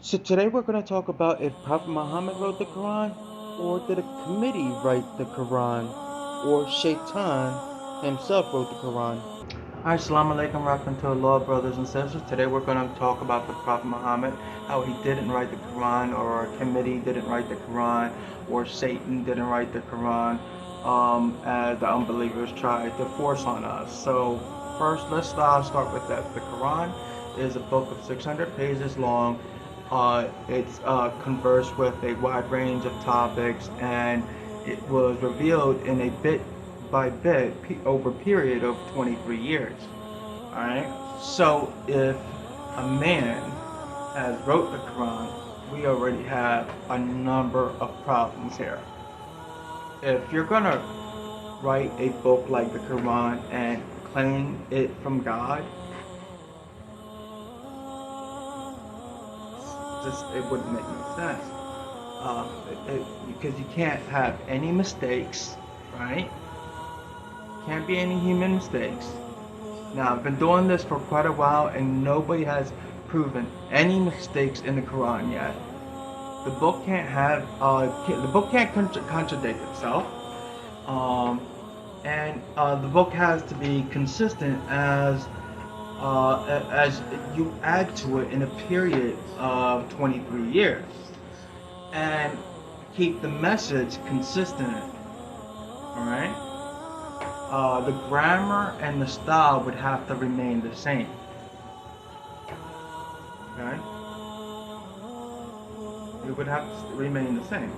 So today we're going to talk about if Prophet Muhammad wrote the Quran, or did a committee write the Quran, or Shaitan himself wrote the Quran. Hi, Assalamu alaikum rahmatullah, brothers and sisters. Today we're going to talk about the Prophet Muhammad, how he didn't write the Quran, or a committee didn't write the Quran, or Satan didn't write the Quran, as the unbelievers tried to force on us. So first, let's start with that. The Quran is a book of 600 pages long. It's conversed with a wide range of topics, and it was revealed in a bit by bit over a period of 23 years. Alright? So if a man has wrote the Quran, we already have a number of problems here. If you're gonna write a book like the Quran and claim it from God, it wouldn't make no sense. Because you can't have any mistakes, right? Can't be any human mistakes. Now, I've been doing this for quite a while, and nobody has proven any mistakes in the Quran yet. The book can't have, the book can't contradict itself, and the book has to be consistent as you add to it in a period of 23 years, and keep the message consistent. All right. The grammar and the style would have to remain the same. Okay? It would have to remain the same.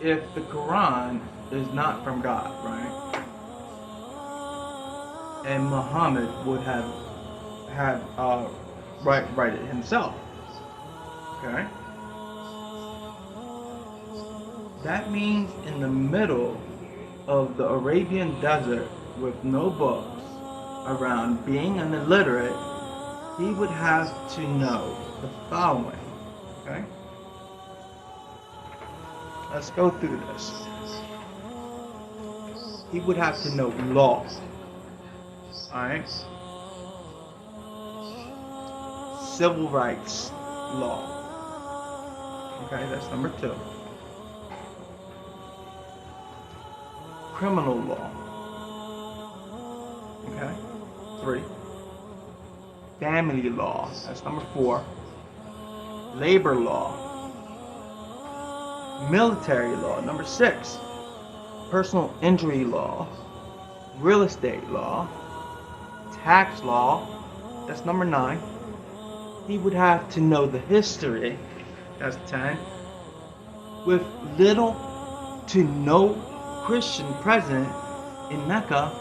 If the Quran is not from God, right? And Muhammad would have write it himself. Okay? That means in the middle of the Arabian desert with no books around, being an illiterate, he would have to know the following. Okay? Let's go through this. He would have to know law. Alright? Civil rights law. Okay, that's number 2. Criminal law. Okay? 3. Family law. That's number 4. Labor law. Military law. Number 6. Personal injury law. Real estate law. Tax law. That's number 9. He would have to know the history. That's 10. With little to no Christian present in Mecca,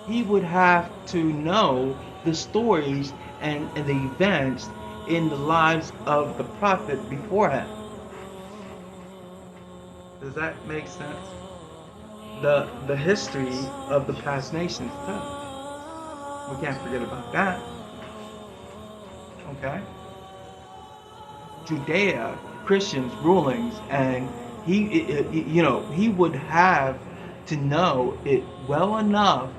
he would have to know the stories and the events in the lives of the prophet before him. Does that make sense? The history of the past nations too. We can't forget about that. Okay? Judea, Christians, rulings, and he would have to know it well enough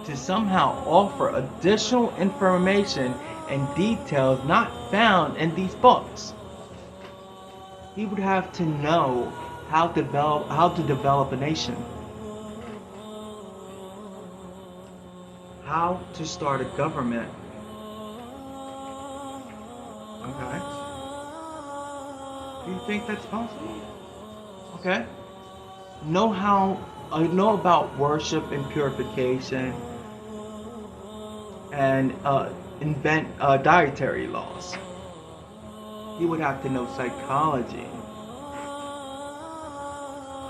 to somehow offer additional information and details not found in these books. He would have to know how to develop a nation, how to start a government. Okay? Do you think that's possible? Okay? Know about worship and purification, and invent dietary laws. He would have to know psychology,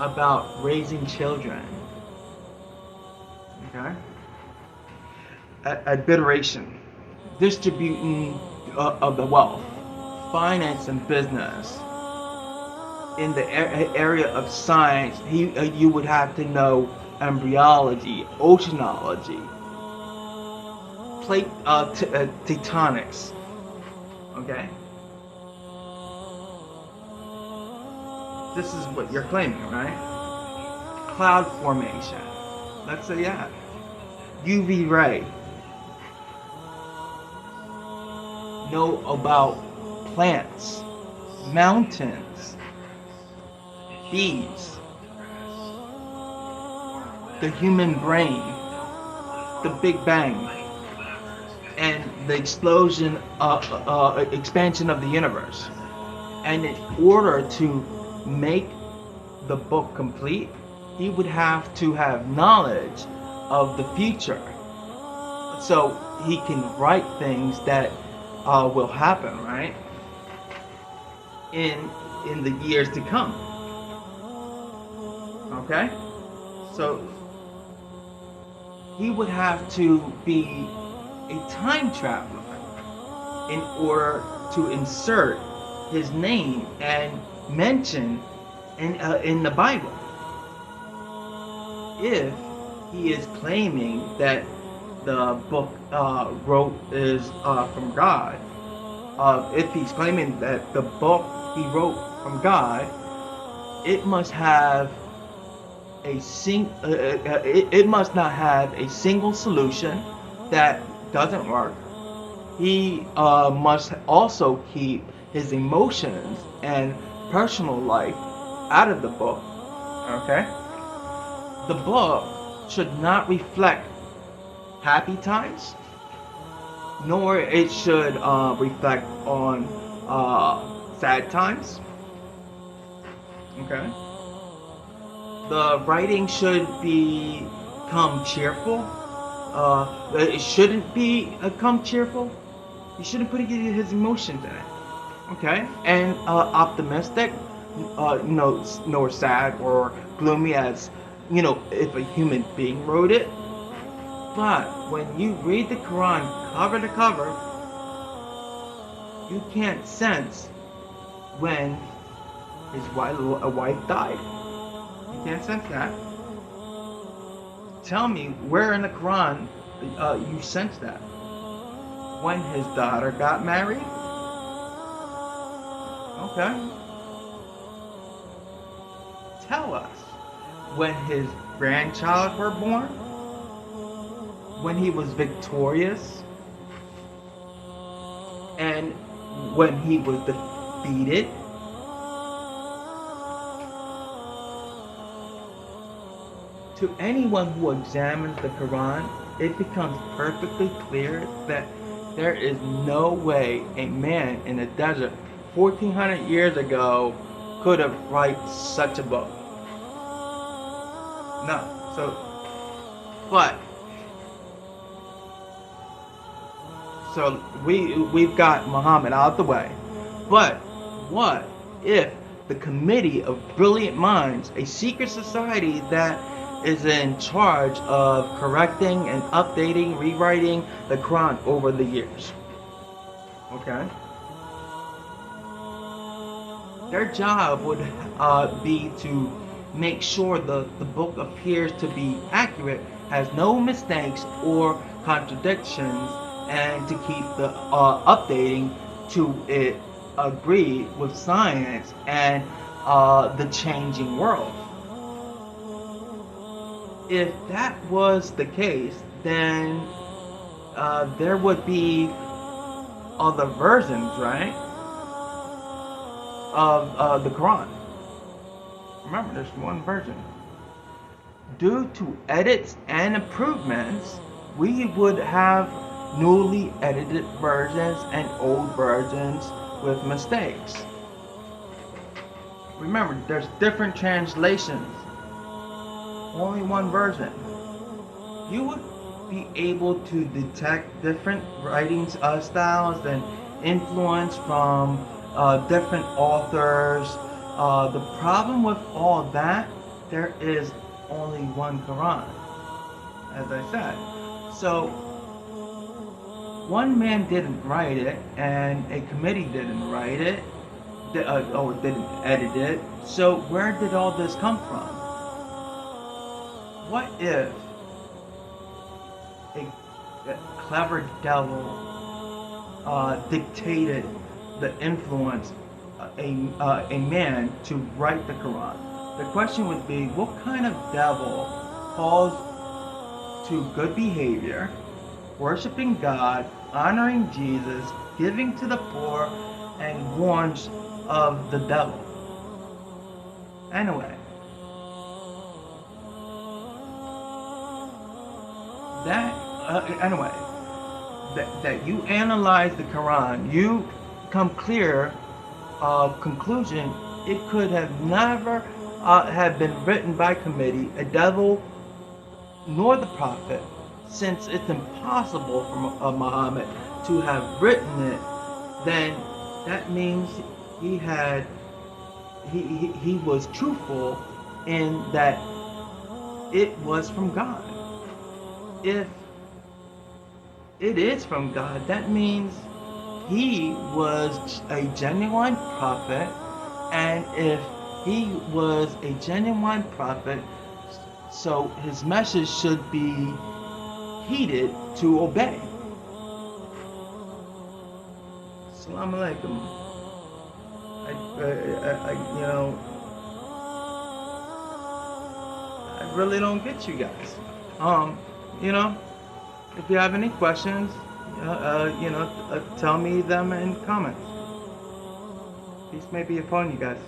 about raising children. Okay? Arbitration, distributing of the wealth, finance and business. In the area of science, you would have to know embryology, oceanology, plate tectonics. Okay? This is what you're claiming, right? Cloud formation. Let's say that. UV ray. know about plants, mountains, bees, the human brain, the Big Bang, and the expansion of the universe. And in order to make the book complete, he would have to have knowledge of the future, so he can write things that will happen, right? In the years to come. Okay? So he would have to be a time traveler in order to insert his name and mention in the Bible. If he is claiming that the book wrote is from God, if he's claiming that the book he wrote from God, it must have it must not have a single solution that doesn't work. He must also keep his emotions and personal life out of the book. Okay? The book should not reflect happy times, nor it should reflect on sad times. Okay? The writing should become cheerful. It shouldn't become cheerful. You shouldn't put his emotions in it. Okay? And optimistic, nor sad or gloomy as, if a human being wrote it. But when you read the Quran cover to cover, you can't sense when his wife died. You can't sense that. Tell me where in the Quran you sense that. When his daughter got married? Okay. Tell us. When his grandchild were born? When he was victorious? And when he was defeated? To anyone who examines the Quran, it becomes perfectly clear that there is no way a man in the desert 1400 years ago could have written such a book. No. So we've got Muhammad out the way. But what if the Committee of Brilliant Minds, a secret society that is in charge of correcting and updating, rewriting the Quran over the years? Okay? Their job would be to make sure the book appears to be accurate, has no mistakes or contradictions, and to keep the updating to it agree with science and the changing world. If that was the case, then there would be other versions, right, of the Quran. Remember, there's one version. Due to edits and improvements, we would have newly edited versions and old versions with mistakes. Remember, there's different translations. Only one version. You would be able to detect different writing styles and influence from different authors. The problem with all that, there is only one Quran, as I said. So, one man didn't write it, and a committee didn't write it, or didn't edit it. So, where did all this come from? What if a clever devil dictated the influence a man to write the Quran? The question would be, what kind of devil calls to good behavior, worshiping God, honoring Jesus, giving to the poor, and warns of the devil. Anyway, that you analyze the Quran, you come clear conclusion. It could have never have been written by committee, a devil, nor the prophet, since it's impossible for Muhammad to have written it. Then that means he was truthful in that it was from God. If it is from God, that means he was a genuine prophet, and if he was a genuine prophet, so his message should be heeded to obey. Assalamu alaikum. I really don't get you guys. If you have any questions, tell me them in comments. Peace may be upon you guys.